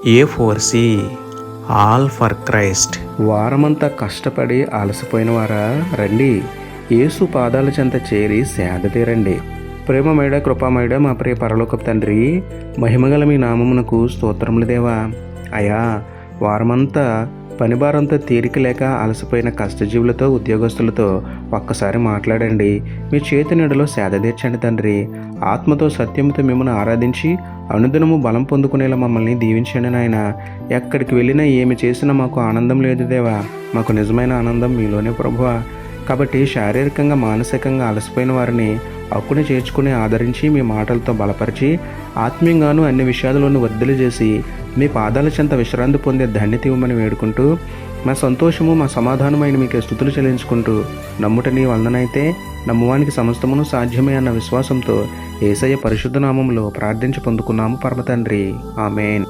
A4C all for Christ. వారమంతా కష్టపడి అలసిపోయిన వారా రండి, యేసు పాదాల చెంత చేరి సేద తీరండి. ప్రేమమేడ కృపామేడ మా ప్రియ పరలోకపు తండ్రి, మహిమగల మీ నామమునకు స్తోత్రములు దేవా. అయా, వారమంతా పనిభారంతో తీరిక లేక అలసిపోయిన కష్టజీవులతో ఉద్యోగస్తులతో ఒక్కసారి మాట్లాడండి. మీ చేతి నీడలో సేద తీర్చండి తండ్రి. ఆత్మతో సత్యముతో మిమ్మల్ని ఆరాధించి అనుదినము బలం పొందుకునేలా మమ్మల్ని దీవించండి నాయన. ఎక్కడికి వెళ్ళినా ఏమి చేసినా మాకు ఆనందం లేదు దేవా, మాకు నిజమైన ఆనందం మీలోనే ప్రభువా. కాబట్టి శారీరకంగా మానసికంగా అలసిపోయిన వారిని అక్కుని చేర్చుకుని ఆదరించి మీ మాటలతో బలపరిచి ఆత్మీయంగాను అన్ని విషయాల్లోనూ వర్ధలు చేసి మీ పాదాల చెంత విశ్రాంతి పొందే ధన్యత ఇవ్వమని వేడుకుంటూ, మా సంతోషము మా సమాధానమైన మీకు స్తుతులు చెల్లించుకుంటూ, నమ్ముట నీ వలననైతే నమ్మువానికి సమస్తమును సాధ్యమే అన్న విశ్వాసంతో యేసయ్య పరిశుద్ధ నామములో ప్రార్థించి పొందుకున్నాము పరమ తండ్రి. ఆమేన్.